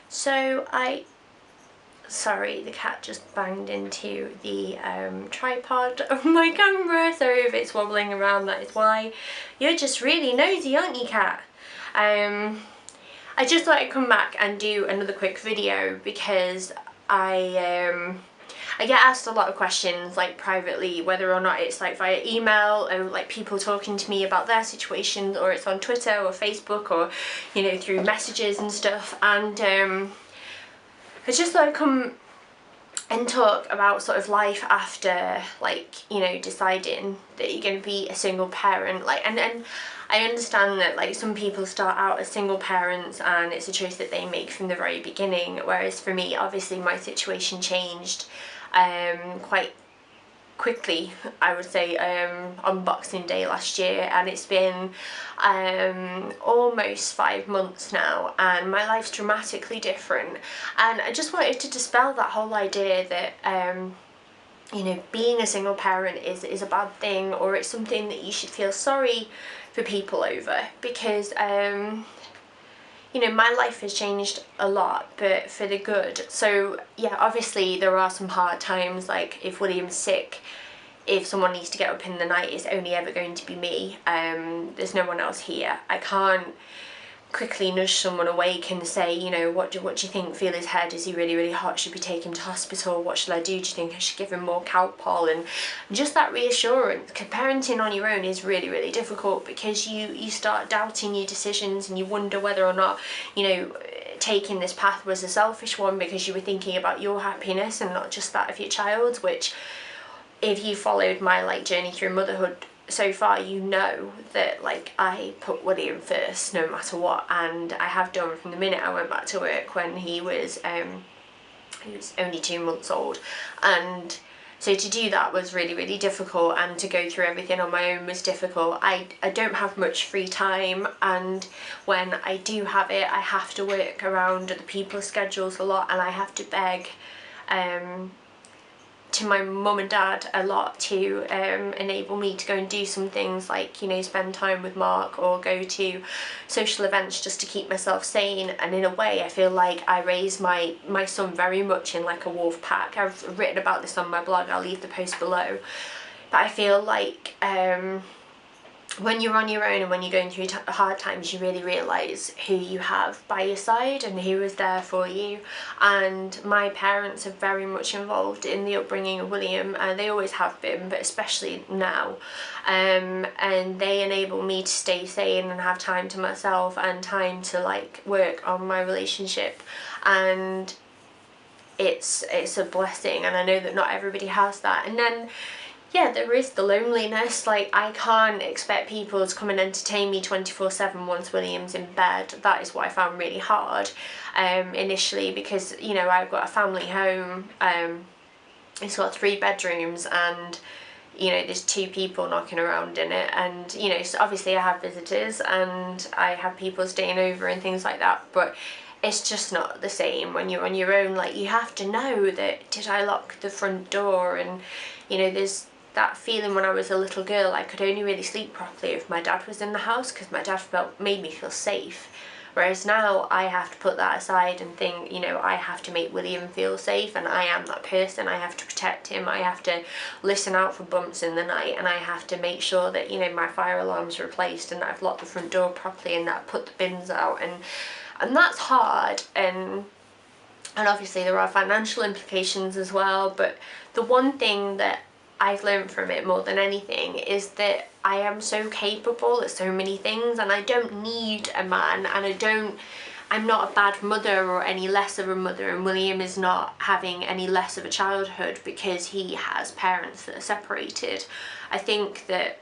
So sorry, the cat just banged into the tripod of my camera, so if it's wobbling around, that is why. You're just really nosy, aren't you, cat? I just thought I'd come back and do another quick video because I get asked a lot of questions, like privately, whether or not it's like via email or like people talking to me about their situations, or it's on Twitter or Facebook, or you know, through messages and stuff. And I just thought I'd come and talk about sort of life after, like, you know, deciding that you're going to be a single parent. Like, and I understand that like some people start out as single parents and it's a choice that they make from the very beginning, whereas for me, obviously my situation changed quite quickly, I would say, on Boxing Day last year, and it's been almost 5 months now, and my life's dramatically different. And I just wanted to dispel that whole idea that you know, being a single parent is a bad thing, or it's something that you should feel sorry for people over, because you know, my life has changed a lot, but for the good. So yeah, obviously there are some hard times, like if William's sick, if someone needs to get up in the night, it's only ever going to be me. There's no one else here. I can't quickly nudge someone awake and say, you know, what do you think? Feel his head, is he really hot? Should we take him to hospital? What should I do? Do you think I should give him more Calpol? And just that reassurance. Because parenting on your own is really difficult, because you start doubting your decisions and you wonder whether or not, you know, taking this path was a selfish one because you were thinking about your happiness and not just that of your child's. Which, if you followed my like journey through motherhood so far, you know that like I put William first no matter what, and I have done from the minute I went back to work when he was only 2 months old. And so to do that was really difficult, and to go through everything on my own was difficult. I don't have much free time, and when I do have it, I have to work around other people's schedules a lot, and I have to beg to my mum and dad a lot to enable me to go and do some things, like, you know, spend time with Mark or go to social events just to keep myself sane. And in a way, I feel like I raise my son very much in like a wolf pack. I've written about this on my blog, I'll leave the post below. But I feel like when you're on your own and when you're going through hard times, you really realise who you have by your side and who is there for you. And my parents are very much involved in the upbringing of William, and they always have been, but especially now. And they enable me to stay sane and have time to myself and time to like work on my relationship. And it's a blessing, and I know that not everybody has that. And then yeah, there is the loneliness. Like, I can't expect people to come and entertain me 24/7 once William's in bed. That is what I found really hard initially, because, you know, I've got a family home. It's got 3 bedrooms, and you know, there's 2 people knocking around in it, and you know, so obviously I have visitors and I have people staying over and things like that, but it's just not the same when you're on your own. Like, you have to know that, did I lock the front door? And you know, there's that feeling when I was a little girl, I could only really sleep properly if my dad was in the house, because my dad made me feel safe. Whereas now I have to put that aside and think, you know, I have to make William feel safe, and I am that person. I have to protect him. I have to listen out for bumps in the night, and I have to make sure that, you know, my fire alarm's replaced, and that I've locked the front door properly, and that I've put the bins out, and that's hard. And obviously there are financial implications as well, but the one thing that I've learned from it more than anything is that I am so capable at so many things, and I don't need a man, and I'm not a bad mother or any less of a mother, and William is not having any less of a childhood because he has parents that are separated. I think that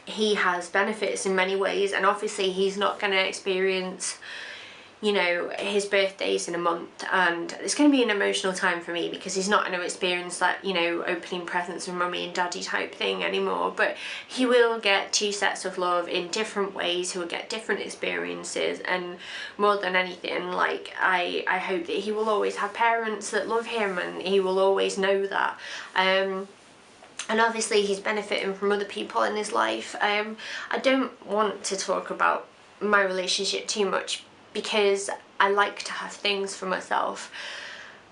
he has benefits in many ways, and obviously he's not going to experience, you know, his birthday's in a month, and it's going to be an emotional time for me because he's not going to experience that, you know, opening presents with mummy and daddy type thing anymore. But he will get 2 sets of love in different ways. He will get different experiences, and more than anything, like, I hope that he will always have parents that love him, and he will always know that. And obviously he's benefiting from other people in his life. I don't want to talk about my relationship too much because I like to have things for myself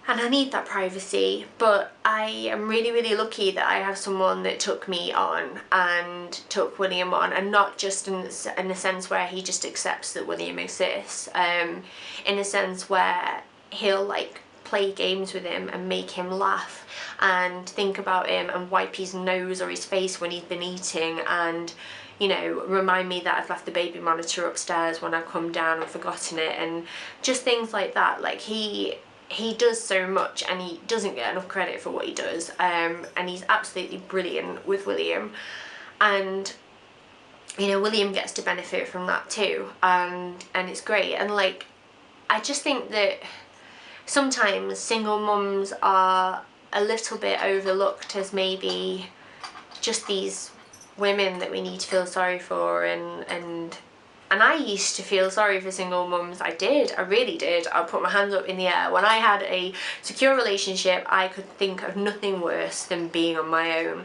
and I need that privacy. But I am really, really lucky that I have someone that took me on and took William on, and not just in a sense where he just accepts that William exists, in a sense where he'll like play games with him and make him laugh and think about him and wipe his nose or his face when he's been eating, and you know, remind me that I've left the baby monitor upstairs when I've come down and forgotten it, and just things like that. Like he does so much and he doesn't get enough credit for what he does, and he's absolutely brilliant with William, and you know, William gets to benefit from that too, and it's great. And like, I just think that sometimes single mums are a little bit overlooked as maybe just these women that we need to feel sorry for, and I used to feel sorry for single mums. I really did. I'll put my hands up in the air. When I had a secure relationship, I could think of nothing worse than being on my own.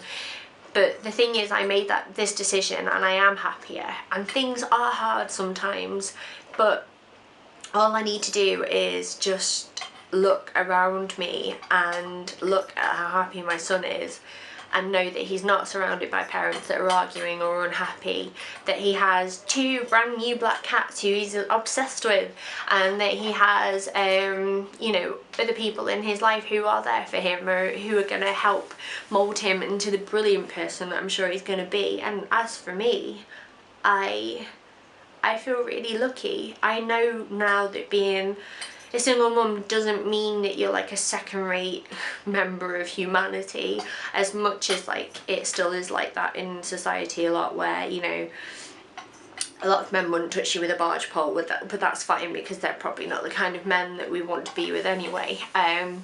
But the thing is, I made this decision and I am happier, and things are hard sometimes, but all I need to do is just look around me and look at how happy my son is, and know that he's not surrounded by parents that are arguing or unhappy, that he has 2 brand new black cats who he's obsessed with, and that he has you know, other people in his life who are there for him, or who are going to help mould him into the brilliant person that I'm sure he's going to be. And as for me, I feel really lucky. I know now that being a single mum doesn't mean that you're like a second-rate member of humanity, as much as like it still is like that in society a lot, where, you know, a lot of men wouldn't touch you with a barge pole, but that's fine, because they're probably not the kind of men that we want to be with anyway. And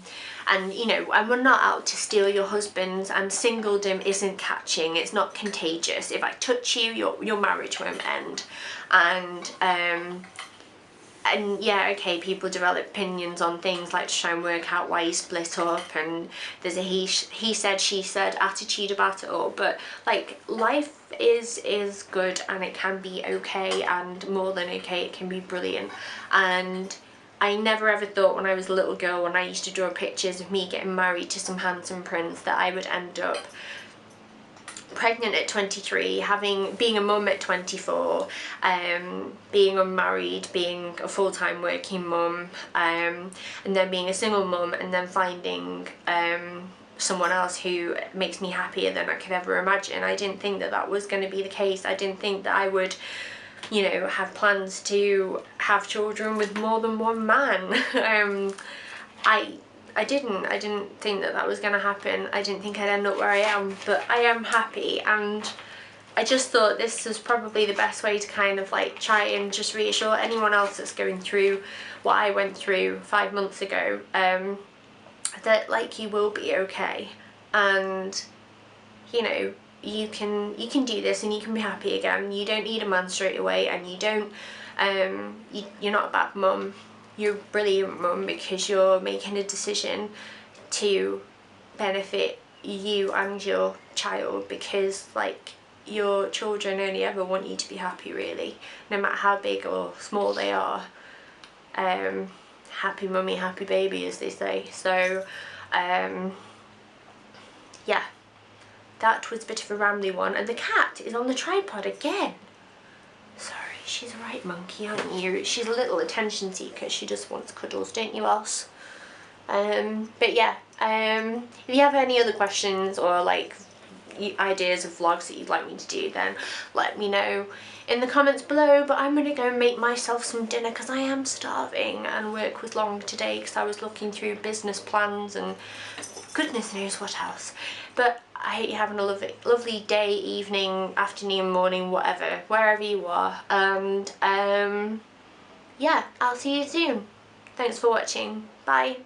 you know, and we're not out to steal your husbands, and singledom isn't catching, it's not contagious. If I touch you, your marriage won't end. And yeah, okay, people develop opinions on things like to try and work out why you split up, and there's a he said, she said attitude about it all. But like, life is good, and it can be okay, and more than okay, it can be brilliant. And I never ever thought when I was a little girl, when I used to draw pictures of me getting married to some handsome prince, that I would end up pregnant at 23, being a mum at 24, being unmarried, being a full-time working mum, and then being a single mum, and then finding someone else who makes me happier than I could ever imagine. I didn't think that that was going to be the case. I didn't think that I would, you know, have plans to have children with more than one man. I didn't think that that was going to happen. I didn't think I'd end up where I am, but I am happy, and I just thought this was probably the best way to kind of like try and just reassure anyone else that's going through what I went through 5 months ago, that like, you will be okay, and you know, you can do this, and you can be happy again. You don't need a man straight away, and you don't you're not a bad mum. You're a brilliant mum, because you're making a decision to benefit you and your child, because like, your children only ever want you to be happy, really, no matter how big or small they are. Happy mummy, happy baby, as they say. So yeah, that was a bit of a rambly one, and the cat is on the tripod again. Sorry, she's a right monkey, aren't you? She's a little attention seeker. She just wants cuddles, don't you, else? But yeah, if you have any other questions or like ideas of vlogs that you'd like me to do, then let me know in the comments below. But I'm gonna go make myself some dinner, because I am starving, and work was long today because I was looking through business plans and goodness knows what else. But I hope you're having a lovely day, evening, afternoon, morning, whatever, wherever you are. And yeah, I'll see you soon. Thanks for watching. Bye.